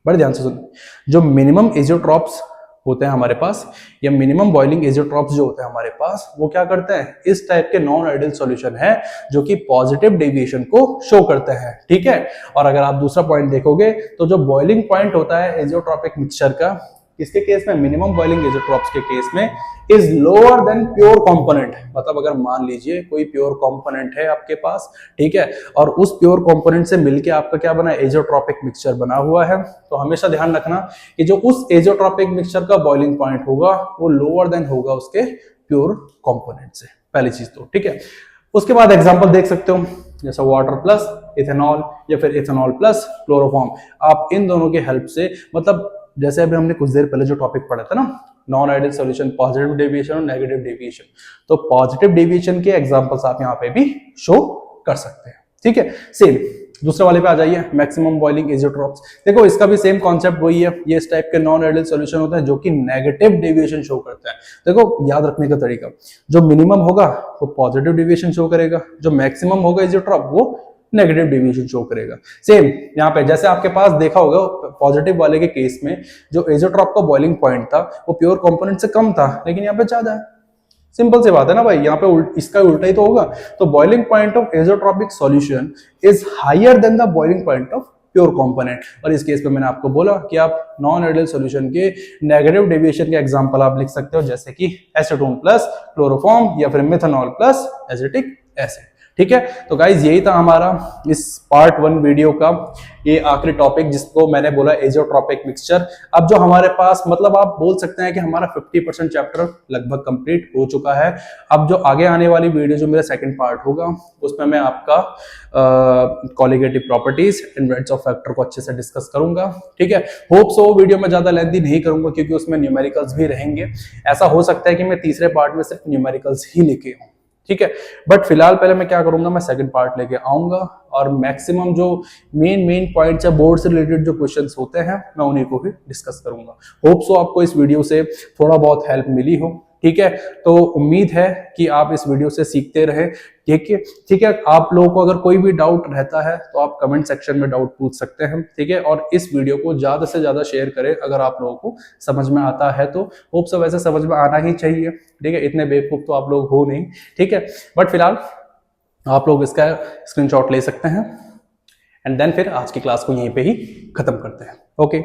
बड़े ध्यान से सुनिए, जो मिनिमम एजियोट्रॉप्स होते हैं हमारे पास, या मिनिमम बॉइलिंग एजियोट्रॉप्स जो होते हैं हमारे पास, वो क्या करते हैं, इस टाइप के नॉन आइडियल सॉल्यूशन है जो कि पॉजिटिव डेविएशन को शो करते हैं, ठीक है। और अगर आप दूसरा पॉइंट देखोगे तो जो बॉइलिंग पॉइंट होता है एजियोट्रॉपिक मिक्सचर का, किसके केस में, मिनिमम बॉइलिंग एजियोट्रॉप्स के केस में, is lower than pure component. मतलब अगर मान लीजिए कोई प्योर कंपोनेंट है आपके पास, ठीक है, और उस प्योर कंपोनेंट से मिलके आपका क्या बना, एजियोट्रॉपिक मिक्सचर बना हुआ है, तो हमेशा ध्यान रखना कि जो उस एजियोट्रॉपिक मिक्सचर का बॉइलिंग पॉइंट होगा वो लोअर देन होगा उसके प्योर कंपोनेंट से, पहली चीज तो, ठीक है। उसके बाद एग्जांपल देख सकते हो, जैसा वाटर प्लस इथेनॉल या फिर इथेनॉल प्लस क्लोरोफॉर्म। आप इन दोनों के हेल्प से, मतलब जैसे अभी हमने कुछ देर पहले जो टॉपिक पढ़ा था ना, non ideal solution, positive deviation और नेगेटिव डेविएशन, तो पॉजिटिव डेविएशन के एग्जांपल्स आप यहाँ पे भी शो कर सकते हैं, ठीक है। सेम दूसरे वाले पे आ जाइए, मैक्सिमम बॉइलिंग एजियोट्रॉप्स। देखो इसका भी सेम कॉन्सेप्ट वही है, ये इस टाइप के नॉन आइडियल सॉल्यूशन होते हैं जो कि नेगेटिव डेविएशन शो करते हैं। देखो याद रखने का तरीका, जो मिनिमम होगा वो पॉजिटिव डेविएशन शो करेगा, जो मैक्सिमम होगा एजियोट्रॉप वो नेगेटिव डेविएशन शो करेगा। सेम यहाँ पे जैसे आपके पास देखा होगा पॉजिटिव वाले के केस में जो एजियोट्रॉप का बॉइलिंग पॉइंट था वो प्योर कंपोनेंट से कम था, लेकिन यहाँ पे ज्यादा है। सिंपल सी बात है ना भाई, यहाँ पे इसका उल्टा ही तो होगा। तो boiling point of azeotropic solution is higher than the boiling point of pure component. और इस केस पे मैंने आपको बोला कि आप नॉन आइडियल सॉल्यूशन के नेगेटिव डेविएशन के एग्जांपल आप लिख सकते हो, जैसे कि एसीटोन प्लस क्लोरोफॉर्म या फिर मिथेनॉल प्लस एसिटिक एसिड, ठीक है। तो गाइज यही था हमारा इस पार्ट 1 वीडियो का ये आखिरी टॉपिक, जिसको मैंने बोला एजियोट्रॉपिक मिक्सचर। अब जो हमारे पास, मतलब आप बोल सकते हैं कि हमारा 50% चैप्टर लगभग कंप्लीट हो चुका है। अब जो आगे आने वाली वीडियो जो मेरा सेकंड पार्ट होगा उसमें मैं आपका कॉलिगेटिव प्रॉपर्टीज एंड वेट्स ऑफ फैक्टर को अच्छे से डिस्कस करूंगा, ठीक है। होप सो वीडियो में ज्यादा लेंथी नहीं करूंगा क्योंकि उसमें न्यूमेरिकल्स भी रहेंगे। ऐसा हो सकता है कि मैं तीसरे पार्ट में सिर्फ न्यूमेरिकल्स ही लेके आऊं, ठीक है। बट फिलहाल पहले मैं क्या करूंगा, मैं सेकंड पार्ट लेके आऊंगा और मैक्सिमम जो मेन पॉइंट्स है बोर्ड से रिलेटेड जो क्वेश्चंस होते हैं मैं उन्हीं को भी डिस्कस करूंगा। होप सो आपको इस वीडियो से थोड़ा बहुत हेल्प मिली हो, ठीक है। तो उम्मीद है कि आप इस वीडियो से सीखते रहे, ठीक है, ठीक है। आप लोगों को अगर कोई भी डाउट रहता है तो आप कमेंट सेक्शन में डाउट पूछ सकते हैं, ठीक है। और इस वीडियो को ज्यादा से ज्यादा शेयर करें अगर आप लोगों को समझ में आता है तो। होप सो वैसे समझ में आना ही चाहिए, ठीक है, इतने बेवकूफ तो आप लोग हो नहीं, ठीक है। बट फिलहाल आप लोग इसका स्क्रीनशॉट ले सकते हैं एंड देन फिर आज की क्लास को यहीं पे ही खत्म करते हैं। ओके।